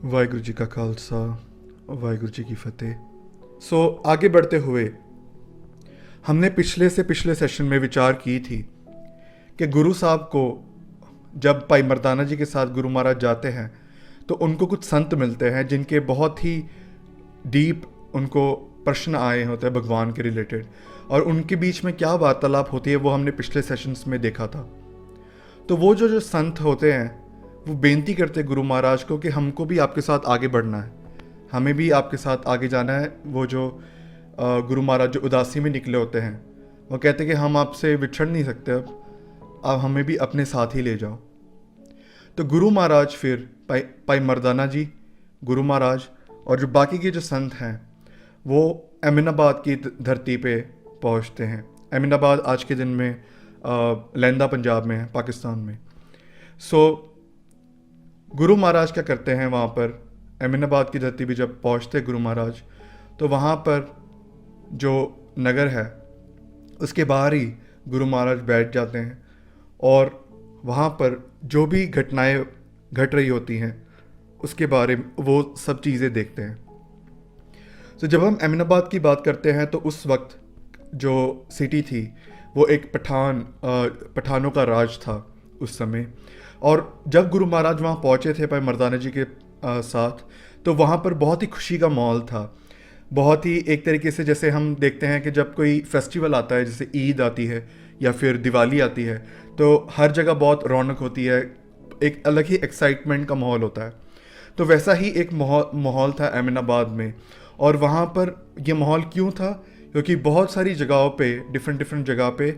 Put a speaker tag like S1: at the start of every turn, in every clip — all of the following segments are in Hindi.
S1: वाहिगुरु जी का खालसा, वाहिगुरु जी की फतेह। आगे बढ़ते हुए हमने पिछले सेशन में विचार की थी कि गुरु साहब को जब भाई मर्दाना जी के साथ गुरु महाराज जाते हैं तो उनको कुछ संत मिलते हैं जिनके बहुत ही डीप उनको प्रश्न आए होते हैं भगवान के रिलेटेड, और उनके बीच में क्या वार्तालाप होती है वो हमने पिछले सेशंस में देखा था। तो वो जो संत होते हैं वो बेनती करते हैं गुरु महाराज को कि हमको भी आपके साथ आगे बढ़ना है, हमें भी आपके साथ आगे जाना है। वो जो गुरु महाराज जो उदासी में निकले होते हैं वो कहते हैं कि हम आपसे बिछड़ नहीं सकते, अब हमें भी अपने साथ ही ले जाओ। तो गुरु महाराज फिर पाई मर्दाना जी, गुरु महाराज और जो बाकी के जो संत हैं वो अमीनाबाद की धरती पे पहुंचते हैं। अमीनाबाद आज के दिन में लैंदा पंजाब में है, पाकिस्तान में। गुरु महाराज क्या करते हैं वहाँ पर अमीनाबाद की धरती पे जब पहुँचते गुरु महाराज, तो वहाँ पर जो नगर है उसके बाहर ही गुरु महाराज बैठ जाते हैं और वहाँ पर जो भी घटनाएं घट रही होती हैं उसके बारे में वो सब चीज़ें देखते हैं। जब हम अमीनाबाद की बात करते हैं तो उस वक्त जो सिटी थी वो एक पठानों का राज था उस समय। और जब गुरु महाराज वहाँ पहुँचे थे भाई मर्दाना जी के साथ, तो वहाँ पर बहुत ही खुशी का माहौल था। बहुत ही एक तरीके से जैसे हम देखते हैं कि जब कोई फेस्टिवल आता है, जैसे ईद आती है या फिर दिवाली आती है, तो हर जगह बहुत रौनक होती है, एक अलग ही एक्साइटमेंट का माहौल होता है। तो वैसा ही एक माहौल था अमीनाबाद में। और वहाँ पर ये माहौल क्यों था? क्योंकि बहुत सारी जगहों पे डिफरेंट जगह पे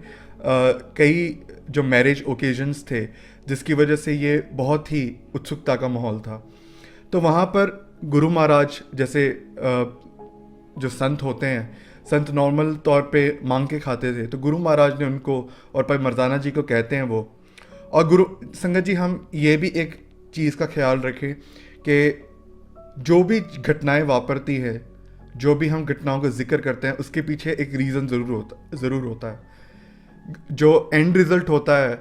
S1: कई जो मैरिज ओकेजन्स थे जिसकी वजह से ये बहुत ही उत्सुकता का माहौल था। तो वहाँ पर गुरु महाराज जैसे जो संत होते हैं, संत नॉर्मल तौर पे मांग के खाते थे, तो गुरु महाराज ने उनको और भाई मर्दाना जी को कहते हैं वो। और गुरु संगत जी, हम ये भी एक चीज़ का ख्याल रखें कि जो भी घटनाएं वापरती है, जो भी हम घटनाओं का जिक्र करते हैं, उसके पीछे एक रीज़न ज़रूर होता है। जो एंड रिजल्ट होता है,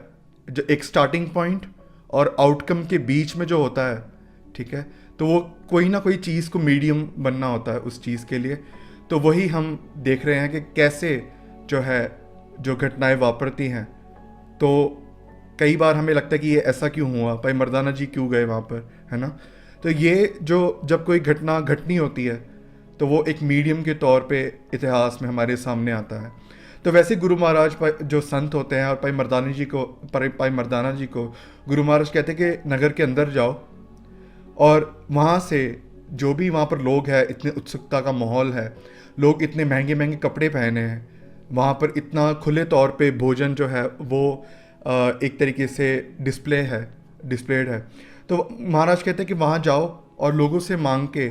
S1: जो एक स्टार्टिंग पॉइंट और आउटकम के बीच में जो होता है, ठीक है, तो वो कोई ना कोई चीज़ को मीडियम बनना होता है उस चीज़ के लिए। तो वही हम देख रहे हैं कि कैसे जो है जो घटनाएं वापरती हैं, तो कई बार हमें लगता है कि ये ऐसा क्यों हुआ, भाई मर्दाना जी क्यों गए वहाँ पर, है ना। तो ये जो जब कोई घटना घटनी होती है तो वो एक मीडियम के तौर पे इतिहास में हमारे सामने आता है। तो वैसे गुरु महाराज जो संत होते हैं और भाई मर्दाना जी को गुरु महाराज कहते हैं कि नगर के अंदर जाओ और वहाँ से जो भी वहाँ पर लोग हैं, इतने उत्सुकता का माहौल है, लोग इतने महंगे महंगे कपड़े पहने हैं, वहाँ पर इतना खुले तौर पे भोजन जो है वो एक तरीके से डिस्प्लेड है। तो महाराज कहते हैं कि वहाँ जाओ और लोगों से मांग के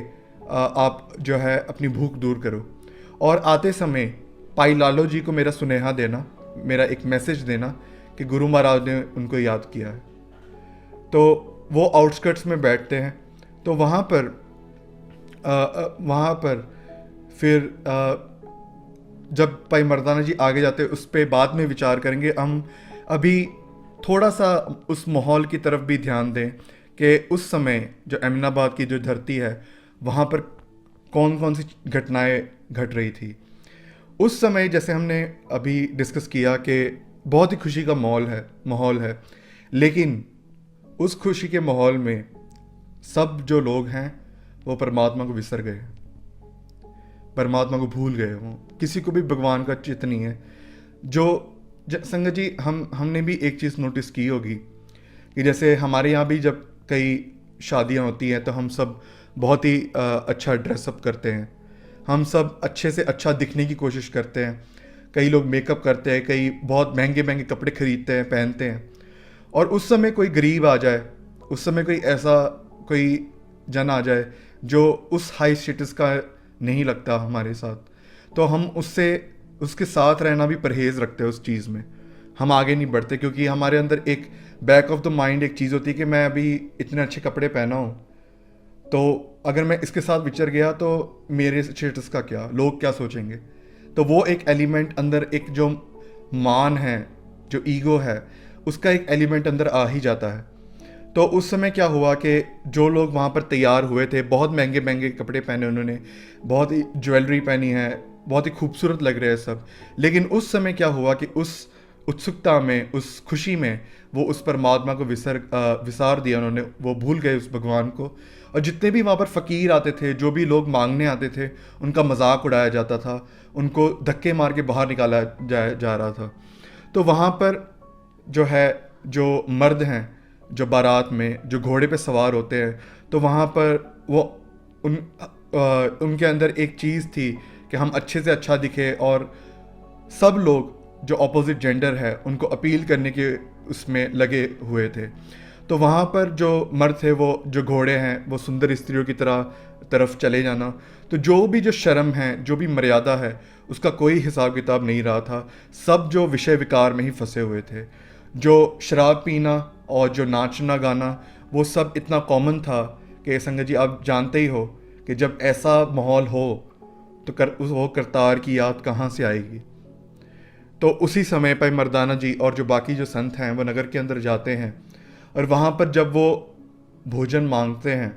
S1: आप जो है अपनी भूख दूर करो, और आते समय पाई लालो जी को मेरा सुनेहा देना, मेरा एक मैसेज देना कि गुरु महाराज ने उनको याद किया है। तो वो आउटस्कर्ट्स में बैठते हैं। तो वहाँ पर फिर जब भाई मर्दाना जी आगे जाते हैं उस पर बाद में विचार करेंगे। हम अभी थोड़ा सा उस माहौल की तरफ भी ध्यान दें कि उस समय जो अमीनाबाद की जो धरती है वहाँ पर कौन कौन सी घटनाएं घट रही थी उस समय। जैसे हमने अभी डिस्कस किया कि बहुत ही खुशी का माहौल है, लेकिन उस खुशी के माहौल में सब जो लोग हैं वो परमात्मा को विसर गए, परमात्मा को भूल गए। वो किसी को भी भगवान का चित नहीं है। संगत जी, हमने भी एक चीज़ नोटिस की होगी कि जैसे हमारे यहाँ भी जब कई शादियाँ होती हैं तो हम सब बहुत ही अच्छा ड्रेसअप करते हैं, हम सब अच्छे से अच्छा दिखने की कोशिश करते हैं। कई लोग मेकअप करते हैं, कई बहुत महंगे महंगे कपड़े खरीदते हैं, पहनते हैं। और उस समय कोई गरीब आ जाए, उस समय कोई जन आ जाए जो उस हाई स्टेटस का नहीं लगता हमारे साथ, तो हम उसके साथ रहना भी परहेज़ रखते हैं। उस चीज़ में हम आगे नहीं बढ़ते, क्योंकि हमारे अंदर एक बैक ऑफ द माइंड एक चीज़ होती है कि मैं अभी इतने अच्छे कपड़े पहना हूँ, तो अगर मैं इसके साथ विचर गया तो मेरे स्टेटस का क्या, लोग क्या सोचेंगे। तो वो एक एलिमेंट अंदर, एक जो मान है, जो ईगो है, उसका एक एलिमेंट अंदर आ ही जाता है। तो उस समय क्या हुआ कि जो लोग वहाँ पर तैयार हुए थे, बहुत महंगे महंगे कपड़े पहने उन्होंने, बहुत ही ज्वेलरी पहनी है, बहुत ही खूबसूरत लग रहे हैं सब। लेकिन उस समय क्या हुआ कि उस उत्सुकता में, उस खुशी में वो उस परमात्मा को विसार दिया उन्होंने, वो भूल गए उस भगवान को। और जितने भी वहाँ पर फ़कीर आते थे, जो भी लोग मांगने आते थे, उनका मजाक उड़ाया जाता था, उनको धक्के मार के बाहर निकाला जा रहा था। तो वहाँ पर जो है, जो मर्द हैं जो बारात में जो घोड़े पे सवार होते हैं, तो वहाँ पर वो उनके अंदर एक चीज़ थी कि हम अच्छे से अच्छा दिखे, और सब लोग जो अपोजिट जेंडर है उनको अपील करने के उसमें लगे हुए थे। तो वहाँ पर जो मर्द थे, वो जो घोड़े हैं, वो सुंदर स्त्रियों की तरफ चले जाना, तो जो भी जो शर्म है, जो भी मर्यादा है, उसका कोई हिसाब किताब नहीं रहा था। सब जो विषय विकार में ही फंसे हुए थे। जो शराब पीना और जो नाचना गाना, वो सब इतना कॉमन था कि संगत जी आप जानते ही हो कि जब ऐसा माहौल हो तो वो करतार की याद कहाँ से आएगी। तो उसी समय पर मर्दाना जी और जो बाकी जो संत हैं वो नगर के अंदर जाते हैं, और वहाँ पर जब वो भोजन मांगते हैं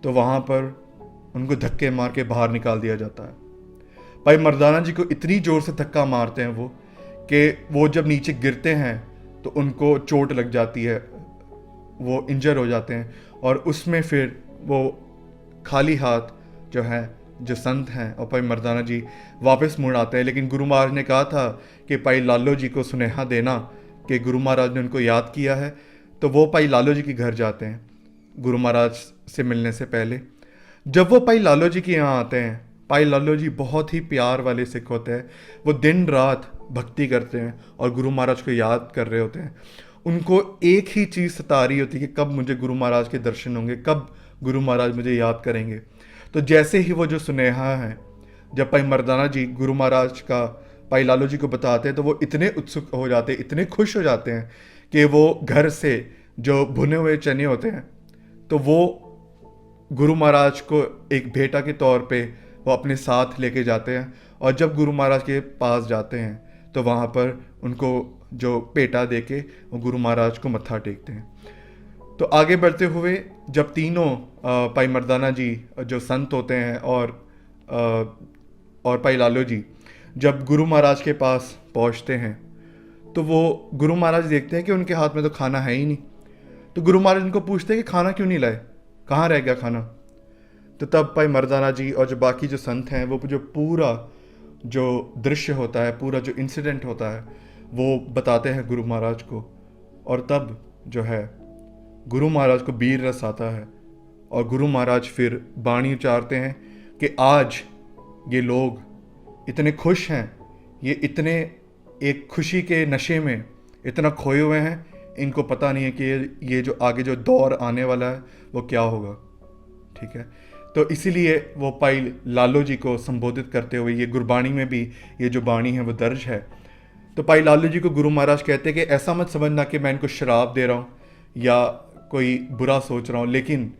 S1: तो वहाँ पर उनको धक्के मार के बाहर निकाल दिया जाता है। भाई मर्दाना जी को इतनी ज़ोर से धक्का मारते हैं कि वो जब नीचे गिरते हैं तो उनको चोट लग जाती है, वो इंजर हो जाते हैं। और उसमें फिर वो खाली हाथ जो है, जो संत हैं और भाई मर्दाना जी वापस मुड़ आते हैं। लेकिन गुरु महाराज ने कहा था कि भाई लालो जी को सुनेहा देना कि गुरु महाराज ने उनको याद किया है। तो वो भाई लालो जी के घर जाते हैं गुरु महाराज से मिलने से पहले। जब वो भाई लालो जी के यहाँ आते हैं, भाई लालो जी बहुत ही प्यार वाले सिख होते हैं। वो दिन रात भक्ति करते हैं और गुरु महाराज को याद कर रहे होते हैं। उनको एक ही चीज़ सता रही होती है कि कब मुझे गुरु महाराज के दर्शन होंगे, कब गुरु महाराज मुझे याद करेंगे। तो जैसे ही वो जो सुनेहा है, जब भाई मर्दाना जी गुरु महाराज का भाई लालो जी को बताते हैं, तो वो इतने उत्सुक हो जाते हैं, इतने खुश हो जाते हैं कि वो घर से जो भुने हुए चने होते हैं, तो वो गुरु महाराज को एक भेंटा के तौर पे वो अपने साथ लेके जाते हैं। और जब गुरु महाराज के पास जाते हैं तो वहाँ पर उनको जो पेटा दे के वो गुरु महाराज को मत्था टेकते हैं। तो आगे बढ़ते हुए जब तीनों भाई मर्दाना जी जो संत होते हैं और भाई लालो जी जब गुरु महाराज के पास पहुँचते हैं, तो वो गुरु महाराज देखते हैं कि उनके हाथ में तो खाना है ही नहीं। तो गुरु महाराज उनको पूछते हैं कि खाना क्यों नहीं लाए, कहाँ रह गया खाना। तो तब भाई मर्दाना जी और जो बाकी जो संत हैं, वो जो पूरा जो दृश्य होता है, पूरा जो इंसिडेंट होता है, वो बताते हैं गुरु महाराज को। और तब जो है गुरु महाराज को वीर रस आता है और गुरु महाराज फिर बाणी उचारते हैं कि आज ये लोग इतने खुश हैं, ये इतने एक खुशी के नशे में इतना खोए हुए हैं, इनको पता नहीं है कि ये जो आगे जो दौर आने वाला है वो क्या होगा। ठीक है, तो इसीलिए वो भाई लालो जी को संबोधित करते हुए ये गुरबाणी में भी ये जो बाणी है वो दर्ज है। तो भाई लालो जी को गुरु महाराज कहते हैं कि ऐसा मत समझना कि मैं इनको शराब दे रहा हूँ या कोई बुरा सोच रहा हूँ, लेकिन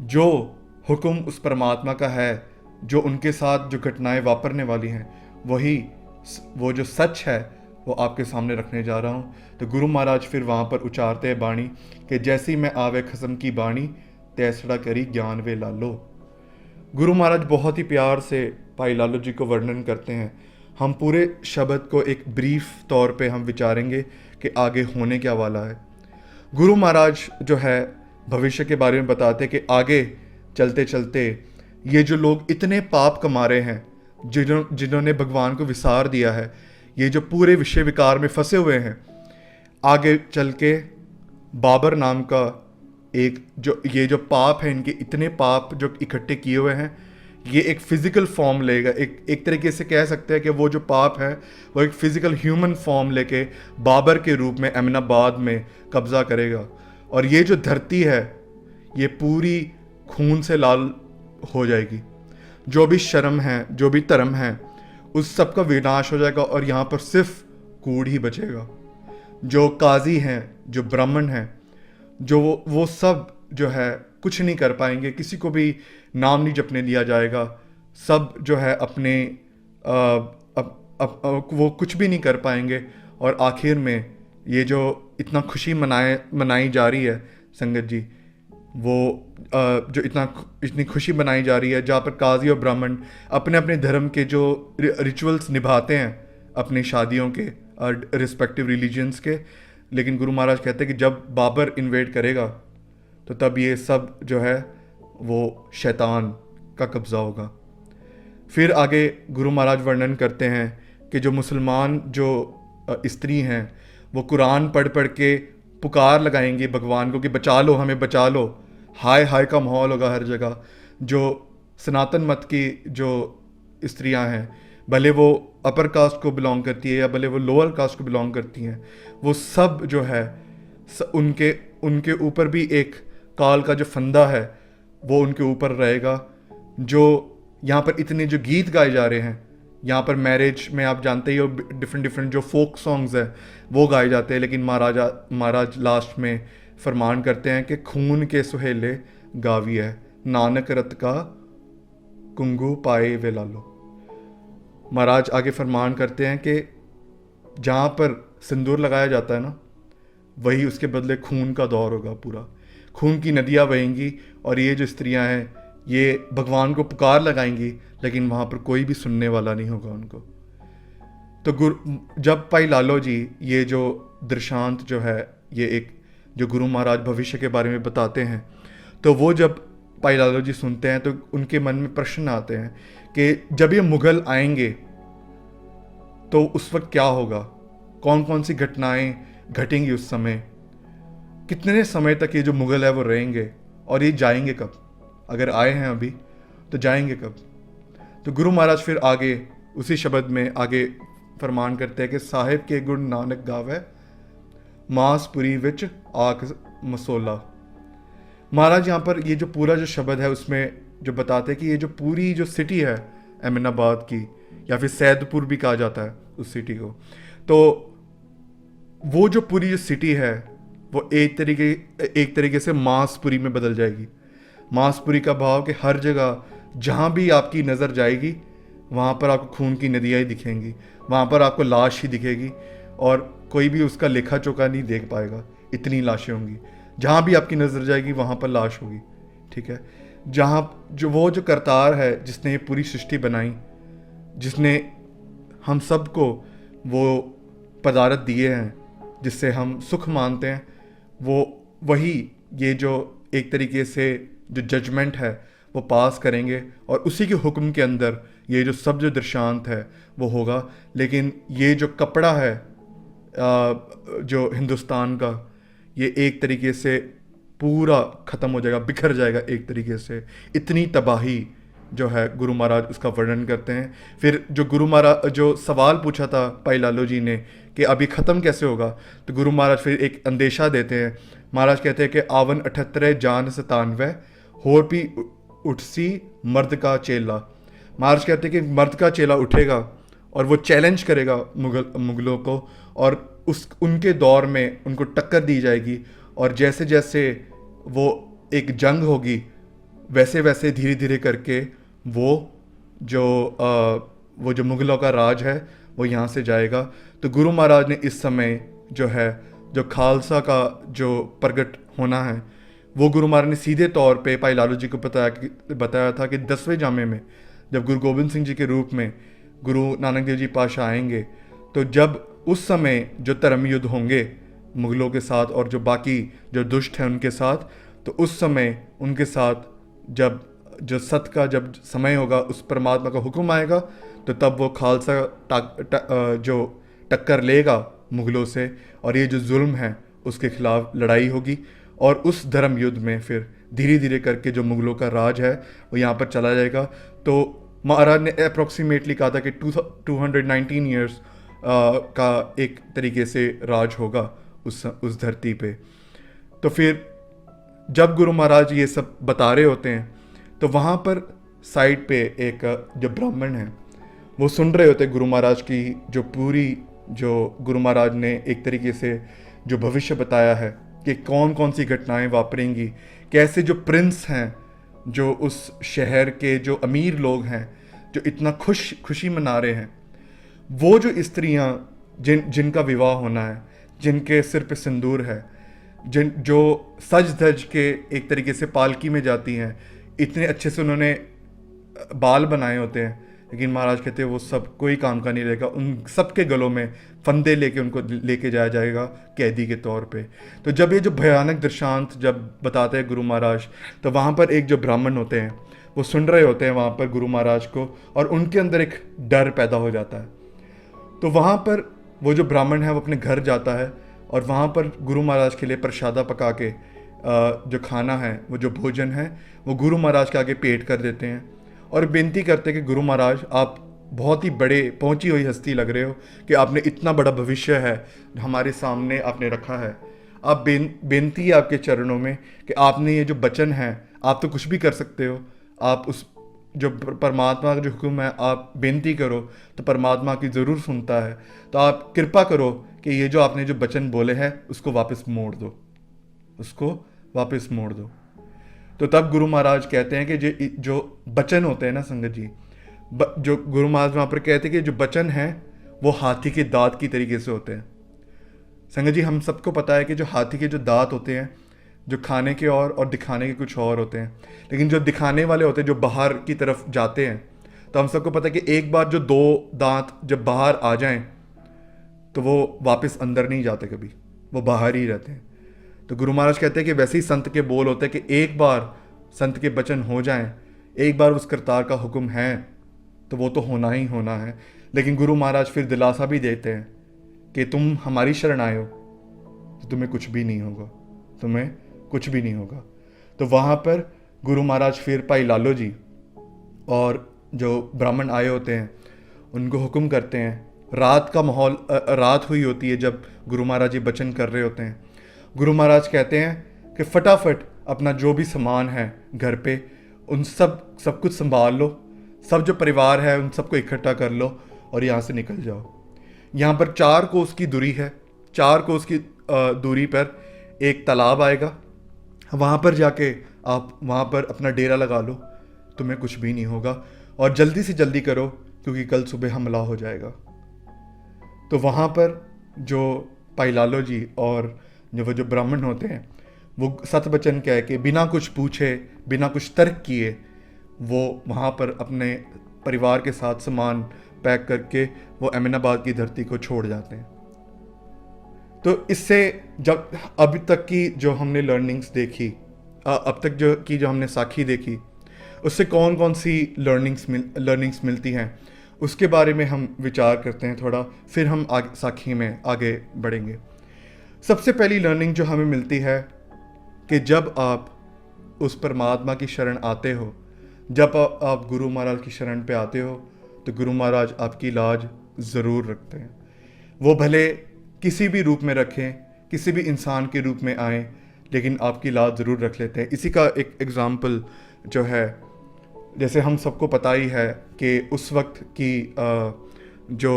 S1: जो हुक्म उस परमात्मा का है, जो उनके साथ जो घटनाएं वापरने वाली हैं, वो जो सच है वो आपके सामने रखने जा रहा हूँ। तो गुरु महाराज फिर वहाँ पर उचारते हैं बाणी कि जैसी मैं आवे खसम की बाणी, तैसड़ा करी ज्ञान वे लालो। गुरु महाराज बहुत ही प्यार से भाई लालो जी को वर्णन करते हैं। हम पूरे शब्द को एक ब्रीफ तौर पे हम विचारेंगे कि आगे होने क्या वाला है। गुरु महाराज जो है भविष्य के बारे में बताते हैं कि आगे चलते चलते ये जो लोग इतने पाप कमा रहे हैं, जिन्होंने भगवान को विसार दिया है, ये जो पूरे विषय विकार में फंसे हुए हैं, आगे चल के बाबर नाम का ये जो पाप है, इनके इतने पाप जो इकट्ठे किए हुए हैं, ये एक फिजिकल फॉर्म लेगा। एक तरीके से कह सकते हैं कि वो जो पाप है वो एक फिजिकल ह्यूमन फॉर्म लेके बाबर के रूप में अमीनाबाद में कब्जा करेगा। और ये जो धरती है ये पूरी खून से लाल हो जाएगी। जो भी शर्म है, जो भी धर्म है, उस सब का विनाश हो जाएगा और यहाँ पर सिर्फ कूड़ ही बचेगा। जो काजी हैं, जो ब्राह्मण हैं, जो वो सब जो है कुछ नहीं कर पाएंगे, किसी को भी नाम नहीं जपने दिया जाएगा। सब जो है अपने वो कुछ भी नहीं कर पाएंगे। और आखिर में ये जो इतना खुशी मनाई जा रही है संगत जी, वो जो इतनी खुशी मनाई जा रही है, जहाँ पर काजी और ब्राह्मण अपने अपने धर्म के जो रिचुअल्स निभाते हैं अपनी शादियों के रिस्पेक्टिव रिलीजन्स के, लेकिन गुरु महाराज कहते हैं कि जब बाबर इन्वेड करेगा तो तब ये सब जो है वो शैतान का कब्ज़ा होगा। फिर आगे गुरु महाराज वर्णन करते हैं कि जो मुसलमान जो स्त्री हैं वो कुरान पढ़ पढ़ के पुकार लगाएंगे भगवान को कि बचा लो, हमें बचा लो। हाय हाय का माहौल होगा हर जगह। जो सनातन मत की जो स्त्रियां हैं, भले वो अपर कास्ट को बिलोंग करती है या भले वो लोअर कास्ट को बिलोंग करती हैं, वो सब जो है उनके ऊपर भी एक काल का जो फंदा है वो उनके ऊपर रहेगा। जो यहाँ पर इतने जो गीत गाए जा रहे हैं, यहाँ पर मैरिज में आप जानते ही हो डिफरेंट जो फोक सॉन्ग्स हैं वो गाए जाते हैं, लेकिन महाराज लास्ट में फरमान करते हैं कि खून के सुहेले गावी है, नानक रत का कुंगू पाए वे लालो। महाराज आगे फरमान करते हैं कि जहाँ पर सिंदूर लगाया जाता है ना, वही उसके बदले खून का दौर होगा, पूरा खून की नदियाँ बहेंगी और ये जो स्त्रियाँ हैं ये भगवान को पुकार लगाएंगी, लेकिन वहाँ पर कोई भी सुनने वाला नहीं होगा उनको। तो जब भाई लालो जी ये जो दृष्टांत जो है, ये एक जो गुरु महाराज भविष्य के बारे में बताते हैं, तो वो जब भाई लालो जी सुनते हैं तो उनके मन में प्रश्न आते हैं कि जब ये मुगल आएंगे तो उस वक्त क्या होगा, कौन कौन सी घटनाएं घटेंगी उस समय, कितने समय तक ये जो मुगल है वो रहेंगे और ये जाएंगे कब, अगर आए हैं अभी तो जाएंगे कब। तो गुरु महाराज फिर आगे उसी शब्द में आगे फरमान करते हैं कि साहिब के गुण नानक गावे, मांसपुरी विच आक मसोला। महाराज यहाँ पर ये जो पूरा जो शब्द है उसमें जो बताते हैं कि ये जो पूरी जो सिटी है अमीनाबाद की, या फिर सैदपुर भी कहा जाता है उस सिटी को, तो वो जो पूरी जो सिटी है वो एक तरीके से मांसपुरी में बदल जाएगी। मांसपुरी का भाव कि हर जगह जहाँ भी आपकी नज़र जाएगी वहाँ पर आपको खून की नदियाँ ही दिखेंगी, वहाँ पर आपको लाश ही दिखेगी और कोई भी उसका लेखा चोखा नहीं देख पाएगा, इतनी लाशें होंगी। जहाँ भी आपकी नज़र जाएगी वहाँ पर लाश होगी, ठीक है। जहाँ जो करतार है जिसने ये पूरी सृष्टि बनाई, जिसने हम सबको वो पदार्थ दिए हैं जिससे हम सुख मानते हैं, वही ये जो एक तरीके से जो जजमेंट है वो पास करेंगे और उसी के हुक्म के अंदर ये जो सब जो दृष्टांत है वो होगा। लेकिन ये जो कपड़ा है जो हिंदुस्तान का, ये एक तरीके से पूरा ख़त्म हो जाएगा, बिखर जाएगा एक तरीके से। इतनी तबाही जो है गुरु महाराज उसका वर्णन करते हैं। फिर जो गुरु महाराज जो सवाल पूछा था भाई लालो जी ने कि अभी ख़त्म कैसे होगा, तो गुरु महाराज फिर एक अंदेशा देते हैं। महाराज कहते हैं कि आवन 78 जान 97 होर भी उठसी मर्द का चेला। महाराज कहते हैं कि मर्द का चेला उठेगा और वो चैलेंज करेगा मुगलों को, और उनके दौर में उनको टक्कर दी जाएगी, और जैसे जैसे वो एक जंग होगी वैसे वैसे धीरे धीरे करके वो जो मुगलों का राज है वो यहाँ से जाएगा। तो गुरु महाराज ने इस समय जो है जो खालसा का जो प्रगट होना है वो गुरु महाराज ने सीधे तौर पे भाई लालू जी को बताया था कि 10वें जामे में जब गुरु गोबिंद सिंह जी के रूप में गुरु नानक देव जी पातशाह आएंगे, तो जब उस समय जो धर्म युद्ध होंगे मुगलों के साथ और जो बाकी जो दुष्ट हैं उनके साथ, तो उस समय उनके साथ जब जो सत्य का जब समय होगा, उस परमात्मा का हुक्म आएगा, तो तब वो खालसा जो टक्कर लेगा मुगलों से और ये जो जुल्म है उसके खिलाफ लड़ाई होगी। और उस धर्म युद्ध में फिर धीरे धीरे करके जो मुगलों का राज है वो यहाँ पर चला जाएगा। तो महाराज ने अप्रॉक्सीमेटली कहा था कि 219 ईयर्स का एक तरीके से राज होगा उस धरती पे। तो फिर जब गुरु महाराज ये सब बता रहे होते हैं तो वहाँ पर साइड पे एक जो ब्राह्मण है वो सुन रहे होते गुरु महाराज की जो पूरी जो गुरु महाराज ने एक तरीके से जो भविष्य बताया है कि कौन कौन सी घटनाएं वापरेंगी, कैसे जो प्रिंस हैं, जो उस शहर के जो अमीर लोग हैं जो इतना खुशी मना रहे हैं, वो जो स्त्रियां जिनका विवाह होना है, जिनके सिर पे सिंदूर है, जो सज धज के एक तरीके से पालकी में जाती हैं, इतने अच्छे से उन्होंने बाल बनाए होते हैं, लेकिन महाराज कहते हैं वो सब कोई काम का नहीं रहेगा, उन सब के गलों में फंदे लेके उनको लेके जाया जाएगा कैदी के तौर पे। तो जब ये जो भयानक दृष्टांत जब बताते हैं गुरु महाराज, तो वहाँ पर एक जो ब्राह्मण होते हैं वो सुन रहे होते हैं वहाँ पर गुरु महाराज को, और उनके अंदर एक डर पैदा हो जाता है। तो वहाँ पर वो जो ब्राह्मण है वो अपने घर जाता है और वहाँ पर गुरु महाराज के लिए प्रसादा पका के जो खाना है, वो जो भोजन है, वो गुरु महाराज के आगे पेट कर देते हैं और बेनती करते हैं कि गुरु महाराज आप बहुत ही बड़े पहुंची हुई हस्ती लग रहे हो कि आपने इतना बड़ा भविष्य है हमारे सामने आपने रखा है। आप बेनती है आपके चरणों में कि आपने ये जो वचन है, आप तो कुछ भी कर सकते हो, आप उस जो परमात्मा का जो हुक्म है आप बेनती करो तो परमात्मा की ज़रूर सुनता है। तो आप कृपा करो कि ये जो आपने जो वचन बोले हैं उसको वापस मोड़ दो, उसको वापस मोड़ दो। तो तब गुरु महाराज कहते हैं कि जो वचन होते हैं ना संगत जी, जो गुरु महाराज वहाँ पर कहते हैं कि जो वचन है वो हाथी के दांत की तरीके से होते हैं। संगत जी हम सबको पता है कि जो हाथी के जो दांत होते हैं, जो खाने के और दिखाने के कुछ और होते हैं, लेकिन जो दिखाने वाले होते हैं जो बाहर की तरफ जाते हैं, तो हम सबको पता है कि एक बार जो 2 दांत जब बाहर आ जाएं तो वो वापस अंदर नहीं जाते, कभी वो बाहर ही रहते हैं। तो गुरु महाराज कहते हैं कि वैसे ही संत के बोल होते हैं कि एक बार संत के वचन हो जाएं, एक बार उस करतार का हुक्म है तो वो तो होना ही होना है। लेकिन गुरु महाराज फिर दिलासा भी देते हैं कि तुम हमारी शरण आए हो तो तुम्हें कुछ भी नहीं होगा, तुम्हें कुछ भी नहीं होगा। तो वहाँ पर गुरु महाराज फिर भाई लालो जी और जो ब्राह्मण आए होते हैं उनको हुक्म करते हैं। रात का माहौल, रात हुई होती है जब गुरु महाराज जी वचन कर रहे होते हैं। गुरु महाराज कहते हैं कि फटाफट अपना जो भी सामान है घर पे उन सब कुछ संभाल लो, सब जो परिवार है उन सबको इकट्ठा कर लो और यहाँ से निकल जाओ। यहाँ पर 4 कोस की दूरी है, 4 कोस की दूरी पर एक तालाब आएगा, वहाँ पर जाके आप वहाँ पर अपना डेरा लगा लो, तुम्हें कुछ भी नहीं होगा और जल्दी से जल्दी करो क्योंकि कल सुबह हमला हो जाएगा। तो वहाँ पर जो भाई लालो जी और वो जो ब्राह्मण होते हैं वो सत वचन कह के बिना कुछ पूछे, बिना कुछ तर्क किए वो वहाँ पर अपने परिवार के साथ सामान पैक करके वो अमीनाबाद की धरती को छोड़ जाते हैं। तो इससे जब अभी तक की जो हमने लर्निंग्स देखी, अब तक जो हमने साखी देखी, उससे कौन कौन सी लर्निंग्स मिलती हैं उसके बारे में हम विचार करते हैं थोड़ा, फिर हम साखी में आगे बढ़ेंगे। सबसे पहली लर्निंग जो हमें मिलती है कि जब आप उस परमात्मा की शरण आते हो, जब आप गुरु महाराज की शरण पे आते हो तो गुरु महाराज आपकी लाज ज़रूर रखते हैं। वो भले किसी भी रूप में रखें, किसी भी इंसान के रूप में आएँ, लेकिन आपकी लाज ज़रूर रख लेते हैं। इसी का एक एग्ज़ाम्पल जो है, जैसे हम सबको पता ही है कि उस वक्त की जो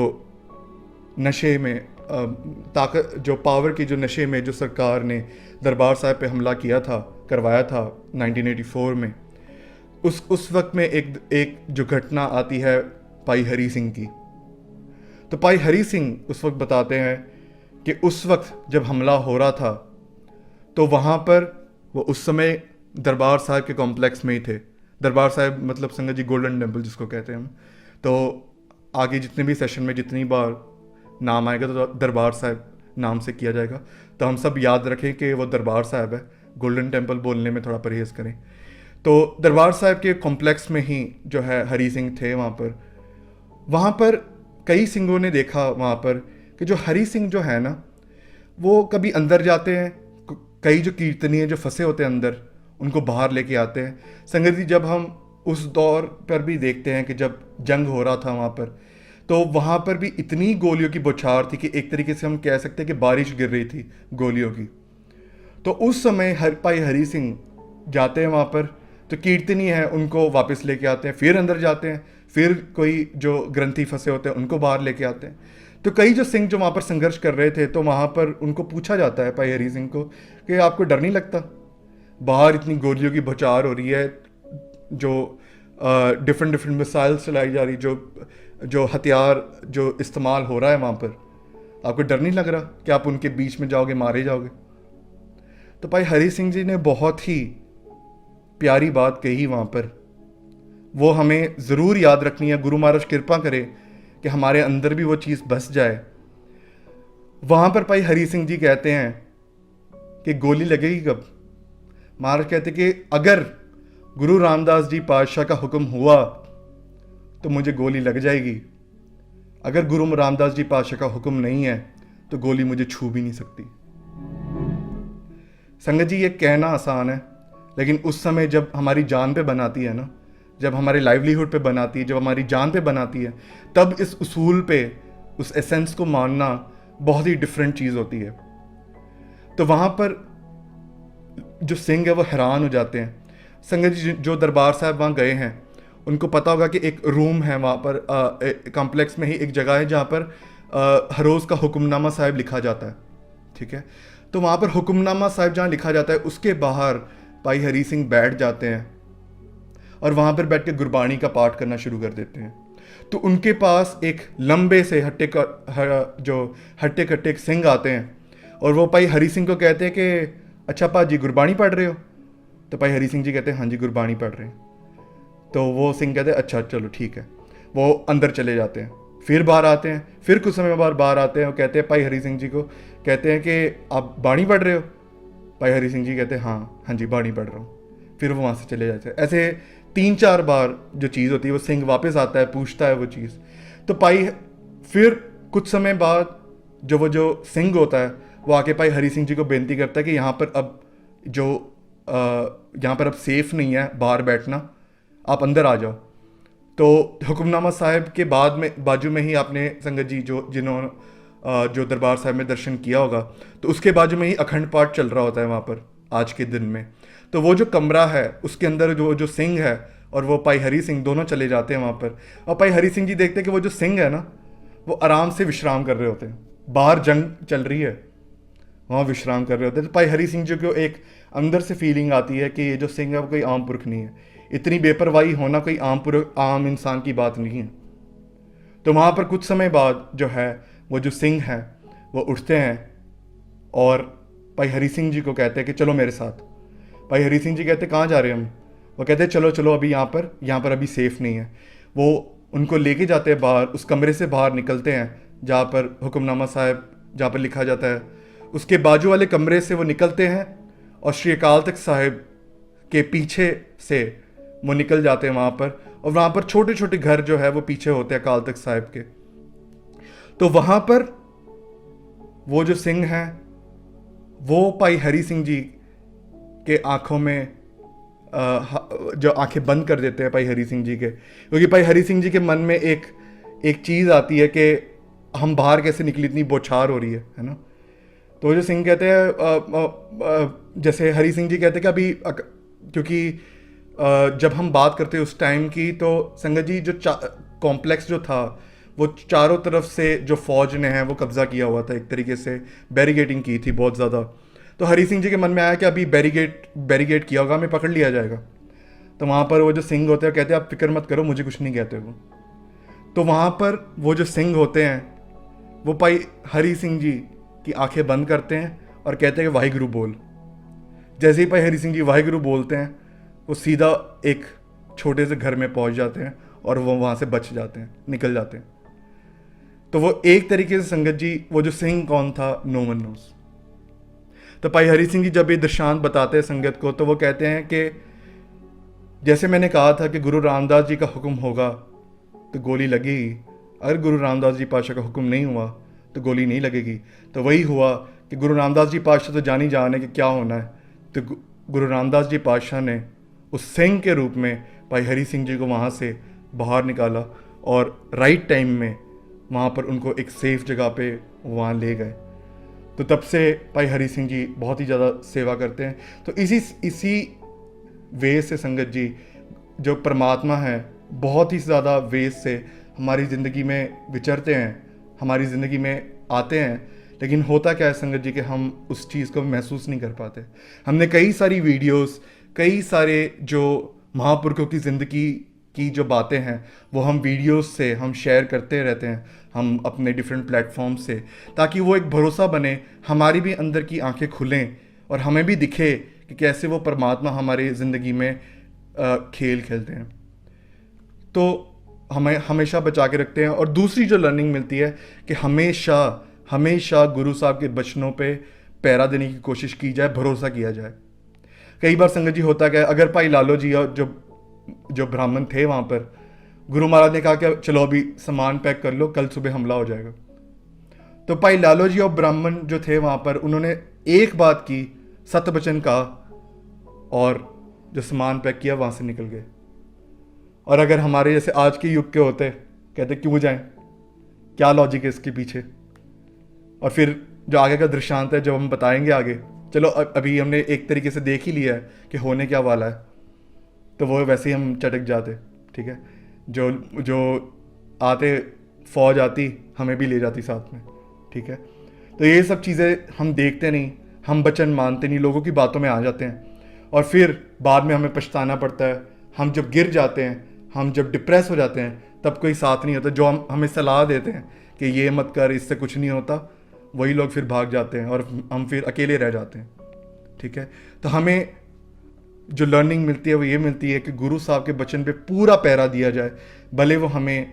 S1: नशे में ताकत, जो पावर की जो नशे में जो सरकार ने दरबार साहिब पे हमला किया था, करवाया था 1984 में, उस वक्त में एक जो घटना आती है भाई हरी सिंह की। तो भाई हरी सिंह उस वक्त बताते हैं कि उस वक्त जब हमला हो रहा था तो वहाँ पर वो उस समय दरबार साहिब के कॉम्प्लेक्स में ही थे। दरबार साहिब मतलब संगत जी गोल्डन टेम्पल जिसको कहते हैं हम। तो आगे जितने भी सेशन में जितनी बार नाम आएगा तो दरबार साहिब नाम से किया जाएगा, तो हम सब याद रखें कि वो दरबार साहिब है, गोल्डन टेम्पल बोलने में थोड़ा परहेज़ करें। तो दरबार साहिब के कॉम्प्लेक्स में ही जो है हरी सिंह थे वहाँ पर कई सिंहों ने देखा वहाँ पर कि जो हरी सिंह जो है ना वो कभी अंदर जाते हैं, कई जो कीर्तनीय जो फंसे होते हैं अंदर उनको बाहर लेके आते हैं। संगत जी जब हम उस दौर पर भी देखते हैं कि जब जंग हो रहा था वहाँ पर भी इतनी गोलियों की बौछार थी कि एक तरीके से हम कह सकते हैं कि बारिश गिर रही थी गोलियों की। तो उस समय भाई हरी सिंह जाते हैं वहाँ पर, तो कीर्तनी है उनको वापस लेके आते हैं, फिर अंदर जाते हैं, फिर कोई जो ग्रंथी फंसे होते हैं उनको बाहर लेके आते हैं। तो कई जो सिंह जो वहाँ पर संघर्ष कर रहे थे, तो वहाँ पर उनको पूछा जाता है भाई हरी सिंह को कि आपको डर नहीं लगता, बाहर इतनी गोलियों की बौछार हो रही है, जो डिफरेंट मिसाइल्स चलाई जा रही, जो हथियार जो इस्तेमाल हो रहा है वहाँ पर, आपको डर नहीं लग रहा कि आप उनके बीच में जाओगे, मारे जाओगे? तो भाई हरी सिंह जी ने बहुत ही प्यारी बात कही वहाँ पर, वो हमें ज़रूर याद रखनी है। गुरु महाराज कृपा करे कि हमारे अंदर भी वो चीज़ बस जाए। वहाँ पर भाई हरी सिंह जी कहते हैं कि गोली लगेगी कब? महाराज कहते कि अगर गुरु रामदास जी पातशाह का हुक्म हुआ तो मुझे गोली लग जाएगी, अगर गुरु रामदास जी पातशाह का हुक्म नहीं है तो गोली मुझे छू भी नहीं सकती। संगत जी, ये कहना आसान है, लेकिन उस समय जब हमारी जान पे बनाती है ना, जब हमारे लाइवलीहुड पे बनाती है, जब हमारी जान पे बनाती है, तब इस उसूल पे, उस एसेंस को मानना बहुत ही डिफरेंट चीज़ होती है। तो वहाँ पर जो सिंह है वो हैरान हो जाते हैं। संगत जी जो दरबार साहब वहाँ गए हैं उनको पता होगा कि एक रूम है वहाँ पर, कॉम्प्लेक्स में ही एक जगह है जहाँ पर हर रोज़ का हुक्मनामा साहिब लिखा जाता है, ठीक है। तो वहाँ पर हुक्मनामा साहिब जहाँ लिखा जाता है उसके बाहर भाई हरी सिंह बैठ जाते हैं और वहाँ पर बैठ के गुरबाणी का पाठ करना शुरू कर देते हैं। तो उनके पास एक लंबे से हट्टे कट्टे सिंह आते हैं और वो भाई हरी सिंह को कहते हैं कि अच्छा पाजी गुरबाणी पढ़ रहे हो? तो भाई हरी सिंह जी कहते हैं हाँ जी गुरबाणी पढ़ रहे हैं। तो वो सिंह कहते हैं अच्छा चलो ठीक है। वो अंदर चले जाते हैं, फिर बाहर आते हैं, फिर कुछ समय बाद बाहर आते हैं और कहते हैं भाई हरी सिंह जी को, कहते हैं कि आप बाणी पढ़ रहे हो? भाई हरी सिंह जी कहते हैं हाँ जी बाणी पढ़ रहा हूँ। फिर वो वहाँ से चले जाते हैं। ऐसे 3-4 बार जो चीज़ होती है वो सिंह वापस आता है, पूछता है वो चीज़। तो भाई फिर कुछ समय बाद जो सिंह होता है वो आके भाई हरी सिंह जी को बेनती करता है कि यहाँ पर अब सेफ नहीं है बाहर बैठना, आप अंदर आ जाओ। तो हुक्मनामा साहिब के बाजू में ही आपने संगत जी जिन्होंने जो दरबार साहिब में दर्शन किया होगा, तो उसके बाजू में ही अखंड पाठ चल रहा होता है वहाँ पर आज के दिन में। तो वो जो कमरा है उसके अंदर जो सिंह है और वो भाई हरी सिंह दोनों चले जाते हैं वहाँ पर। और भाई हरी सिंह जी देखते हैं कि वो जो सिंह है ना वो आराम से विश्राम कर रहे होते हैं, बाहर जंग चल रही है, वहाँ विश्राम कर रहे होते हैं। तो भाई हरी सिंह जी को एक अंदर से फीलिंग आती है कि ये जो सिंह है वो कोई आम पुरख नहीं है, इतनी बेपरवाही होना कोई आम इंसान की बात नहीं है। तो वहाँ पर कुछ समय बाद जो है वो जो सिंह है वो उठते हैं और भाई हरी सिंह जी को कहते हैं कि चलो मेरे साथ। भाई हरी सिंह जी कहते हैं कहाँ जा रहे हैं हम? वो कहते हैं चलो चलो अभी यहाँ पर अभी सेफ नहीं है। वो उनको लेके जाते हैं बाहर, उस कमरे से बाहर निकलते हैं जहाँ पर हुक्मनामा साहिब जहाँ पर लिखा जाता है, उसके बाजू वाले कमरे से वो निकलते हैं और श्री अकाल तख्त साहिब के पीछे से वो निकल जाते हैं वहाँ पर। और वहाँ पर छोटे छोटे घर जो है वो पीछे होते हैं अकाल तख्त साहिब के। तो वहाँ पर वो जो सिंह है वो भाई हरी सिंह जी के आंखों में जो आंखें बंद कर देते हैं भाई हरी सिंह जी के, क्योंकि भाई हरी सिंह जी के मन में एक चीज़ आती है कि हम बाहर कैसे निकली, इतनी बौछार हो रही है ना। तो जो सिंह कहते हैं, जैसे हरी सिंह जी कहते हैं कि अभी क्योंकि जब हम बात करते हैं उस टाइम की, तो संगत जी जो कॉम्प्लेक्स जो था वो चारों तरफ से जो फौज ने है वो कब्जा किया हुआ था, एक तरीके से बैरिगेटिंग की थी बहुत ज़्यादा। तो हरी सिंह जी के मन में आया कि अभी बैरिगेट किया होगा, हमें पकड़ लिया जाएगा। तो वहाँ पर वो जो सिंह होते हैं कहते हैं आप फिक्र मत करो, मुझे कुछ नहीं कहते वो। तो वहाँ पर वो जो सिंह होते हैं वो भाई हरी सिंह जी की आंखें बंद करते हैं और कहते हैं कि वाहिगुरु बोल। जैसे ही भाई हरी सिंह जी वाहिगुरु बोलते हैं वो सीधा एक छोटे से घर में पहुंच जाते हैं और वो वहाँ से बच जाते हैं, निकल जाते हैं। तो वो एक तरीके से संगत जी वो जो सिंह कौन था, नो वन नोस। तो भाई हरी सिंह जी जब ये दृष्टांत बताते हैं संगत को, तो वो कहते हैं कि जैसे मैंने कहा था कि गुरु रामदास जी का हुक्म होगा तो गोली लगेगी, अगर गुरु रामदास जी पातशाह का हुक्म नहीं हुआ तो गोली नहीं लगेगी। तो वही हुआ कि गुरु रामदास जी पातशाह तो जानी जान है कि क्या होना है। तो गुरु रामदास जी पातशाह ने उस सिंह के रूप में भाई हरी सिंह जी को वहाँ से बाहर निकाला और राइट टाइम में वहाँ पर उनको एक सेफ जगह पे वहाँ ले गए। तो तब से भाई हरी सिंह जी बहुत ही ज़्यादा सेवा करते हैं। तो इसी वे से संगत जी जो परमात्मा है बहुत ही ज़्यादा वे से हमारी ज़िंदगी में विचरते हैं, हमारी ज़िंदगी में आते हैं। लेकिन होता क्या है संगत जी कि हम उस चीज़ को महसूस नहीं कर पाते। हमने कई सारी वीडियोस, कई सारे जो महापुरुषों की ज़िंदगी की जो बातें हैं वो हम वीडियोस से हम शेयर करते रहते हैं, हम अपने डिफरेंट प्लेटफॉर्म से, ताकि वो एक भरोसा बने, हमारी भी अंदर की आंखें खुलें और हमें भी दिखे कि कैसे वो परमात्मा हमारी ज़िंदगी में खेल खेलते हैं। तो हमें हमेशा बचा के रखते हैं। और दूसरी जो लर्निंग मिलती है कि हमेशा हमेशा गुरु साहब के बचनों पे पहरा देने की कोशिश की जाए, भरोसा किया जाए। कई बार संगत जी होता क्या है, अगर भाई लालो जी और जो ब्राह्मण थे वहाँ पर, गुरु महाराज ने कहा कि चलो अभी सामान पैक कर लो, कल सुबह हमला हो जाएगा। तो भाई लालो जी और ब्राह्मण जो थे वहाँ पर, उन्होंने एक बात की, सत्य वचन कहा और जो सामान पैक किया वहाँ से निकल गए। और अगर हमारे जैसे आज के युग के होते, कहते क्यों जाएं, क्या लॉजिक है इसके पीछे। और फिर जो आगे का दृष्टांत है जब हम बताएंगे आगे, चलो अभी हमने एक तरीके से देख ही लिया है कि होने क्या वाला है, तो वो वैसे ही हम चटक जाते। ठीक है, जो आते फौज आती हमें भी ले जाती साथ में। ठीक है, तो ये सब चीज़ें हम देखते नहीं, हम वचन मानते नहीं, लोगों की बातों में आ जाते हैं और फिर बाद में हमें पछताना पड़ता है। हम जब गिर जाते हैं, हम जब डिप्रेस हो जाते हैं, तब कोई साथ नहीं होता। जो हमें सलाह देते हैं कि ये मत कर, इससे कुछ नहीं होता, वही लोग फिर भाग जाते हैं और हम फिर अकेले रह जाते हैं। ठीक है, तो हमें जो लर्निंग मिलती है वो ये मिलती है कि गुरु साहब के वचन पे पूरा पहरा दिया जाए, भले वो हमें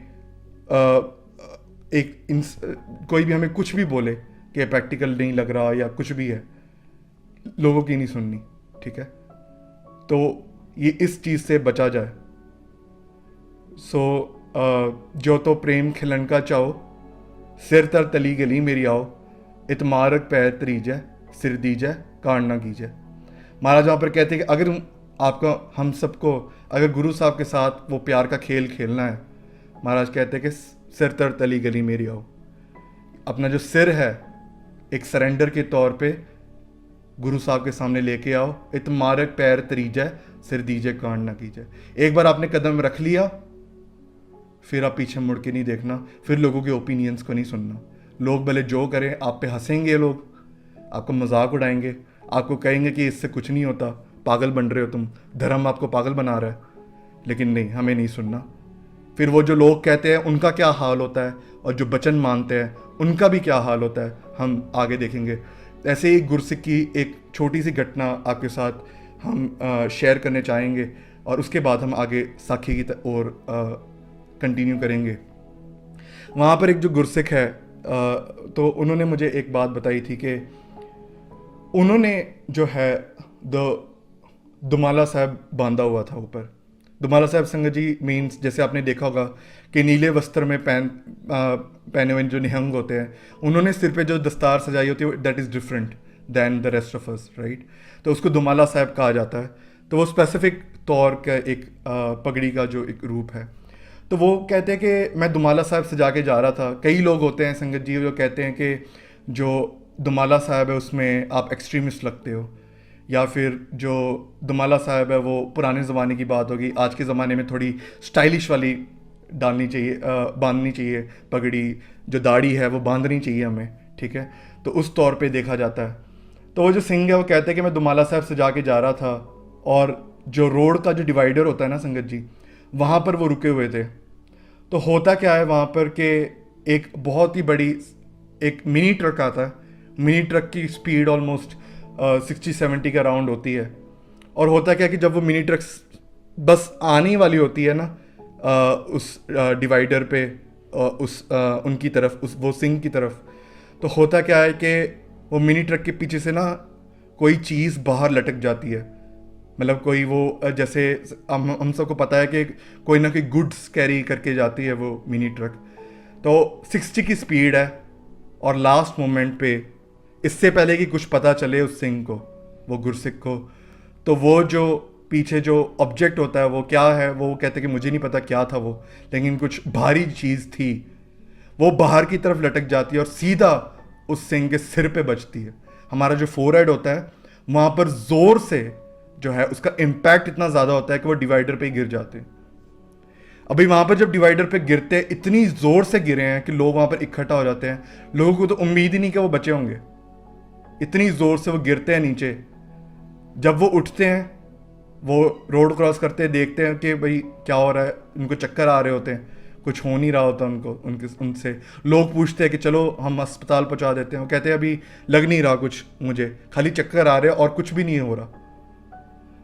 S1: कोई भी हमें कुछ भी बोले कि प्रैक्टिकल नहीं लग रहा या कुछ भी है, लोगों की नहीं सुननी। ठीक है, तो ये इस चीज़ से बचा जाए। जो तो प्रेम खिलन का चाहो, सिर तर तली गली मेरी आओ, इतमारक पैर तरीजै, सिर दीजै कान ना कीजै। महाराज वहाँ पर कहते हैं कि अगर आपका हम सबको अगर गुरु साहब के साथ वो प्यार का खेल खेलना है, महाराज कहते हैं कि सिर तर तली गली मेरी आओ। अपना जो सिर है एक सरेंडर के तौर पे गुरु साहब के सामने लेके आओ, इतमारक पैर तरीजै, सिर दीजै कान ना कीजै। एक बार आपने कदम रख लिया, फिर आप पीछे मुड़ के नहीं देखना, फिर लोगों के ओपिनियंस को नहीं सुनना। लोग भले जो करें, आप पे हंसेंगे, लोग आपको मजाक उड़ाएंगे, आपको कहेंगे कि इससे कुछ नहीं होता, पागल बन रहे हो तुम, धर्म आपको पागल बना रहा है, लेकिन नहीं, हमें नहीं सुनना। फिर वो जो लोग कहते हैं उनका क्या हाल होता है और जो वचन मानते हैं उनका भी क्या हाल होता है, हम आगे देखेंगे। ऐसे ही गुरसिख की एक छोटी सी घटना आपके साथ हम शेयर करने चाहेंगे और उसके बाद हम आगे साखी की ओर कंटिन्यू करेंगे। वहाँ पर एक जो गुरसिख है, तो उन्होंने मुझे एक बात बताई थी कि उन्होंने जो है दुमाला साहब बांधा हुआ था ऊपर। दुमाला साहब संगत जी मीन्स, जैसे आपने देखा होगा कि नीले वस्त्र में पहने हुए जो निहंग होते हैं, उन्होंने सिर पे जो दस्तार सजाई होती है that is different than the rest of us, right. तो उसको दुमाला साहब कहा जाता है। तो वो स्पेसिफिक तौर का एक पगड़ी का जो एक रूप है। तो वो कहते हैं कि मैं दुमाला साहब सजा के जा रहा था। कई लोग होते हैं संगत जी जो कहते हैं कि जो दुमाला साहब है उसमें आप एक्सट्रीमिस्ट लगते हो, या फिर जो दुमाला साहब है वो पुराने ज़माने की बात होगी, आज के ज़माने में थोड़ी स्टाइलिश वाली डालनी चाहिए, बांधनी चाहिए पगड़ी, जो दाढ़ी है वो बांधनी चाहिए हमें। ठीक है, तो उस तौर पे देखा जाता है। तो वो जो सिंह है वो कहते हैं कि मैं दुमाला साहब सजा के जा रहा था और जो रोड का जो डिवाइडर होता है ना संगत जी, वहाँ पर वो रुके हुए थे। तो होता क्या है वहाँ पर कि एक बहुत ही बड़ी एक मिनी ट्रक आता है। मिनी ट्रक की स्पीड ऑलमोस्ट 60-70 के अराउंड होती है। और होता क्या है कि जब वो मिनी ट्रक बस आने वाली होती है ना उस डिवाइडर पे, उनकी तरफ, उस वो सिंह की तरफ, तो होता क्या है कि वो मिनी ट्रक के पीछे से ना कोई चीज़ बाहर लटक जाती है। मतलब कोई वो जैसे हम सबको पता है कि कोई ना कोई गुड्स कैरी करके जाती है वो मिनी ट्रक। तो 60 की स्पीड है और लास्ट मोमेंट पे, इससे पहले कि कुछ पता चले उस सिंह को, वो गुरसिख को, तो वो जो पीछे जो ऑब्जेक्ट होता है वो क्या है, वो कहते हैं कि मुझे नहीं पता क्या था वो, लेकिन कुछ भारी चीज़ थी, वो बाहर की तरफ लटक जाती है और सीधा उस सिंह के सिर पे बजती है। हमारा जो फोरहेड होता है वहाँ पर ज़ोर से जो है उसका इम्पैक्ट इतना ज़्यादा होता है कि वो डिवाइडर पे ही गिर जाते हैं। अभी वहाँ पर जब डिवाइडर पे गिरते हैं, इतनी ज़ोर से गिरे हैं कि लोग वहाँ पर इकट्ठा हो जाते हैं। लोगों को तो उम्मीद ही नहीं कि वो बचे होंगे, इतनी ज़ोर से वो गिरते हैं नीचे। जब वो उठते हैं वो रोड क्रॉस करते देखते हैं कि भाई क्या हो रहा है, उनको चक्कर आ रहे होते हैं, कुछ हो नहीं रहा होता उनको, उनसे लोग पूछते हैं कि चलो हम अस्पताल पहुंचा देते हैं, वो कहते हैं अभी लग नहीं रहा कुछ, मुझे खाली चक्कर आ रहे हैं और कुछ भी नहीं हो रहा।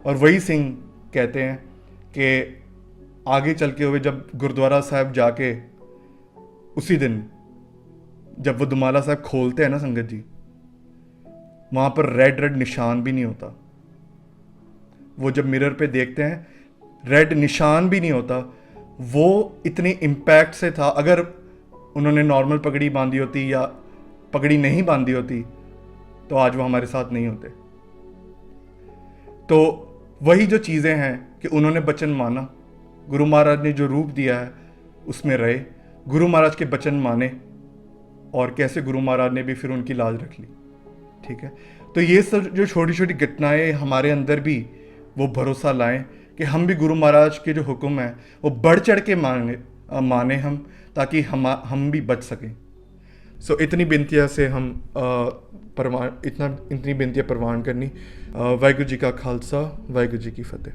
S1: और वही सिंह कहते हैं कि आगे चल के हुए जब गुरुद्वारा साहब जाके उसी दिन जब वो दुमाला साहब खोलते हैं ना संगत जी, वहाँ पर रेड रेड निशान भी नहीं होता। वो जब मिरर पे देखते हैं रेड निशान भी नहीं होता। वो इतनी इम्पैक्ट से था, अगर उन्होंने नॉर्मल पगड़ी बांधी होती या पगड़ी नहीं बांधी होती तो आज वो हमारे साथ नहीं होते। तो वही जो चीज़ें हैं कि उन्होंने वचन माना, गुरु महाराज ने जो रूप दिया है उसमें रहे, गुरु महाराज के वचन माने, और कैसे गुरु महाराज ने भी फिर उनकी लाज रख ली। ठीक है, तो ये सब जो छोटी छोटी घटनाएं हमारे अंदर भी वो भरोसा लाएं कि हम भी गुरु महाराज के जो हुक्म है वो बढ़ चढ़ के माने हम, ताकि हम भी बच सकें। सो इतनी बेनतियाँ से हम इतनी बेनतियाँ प्रवान करनी। वाहिगुरू जी का खालसा, वाहिगुरू जी की फतेह।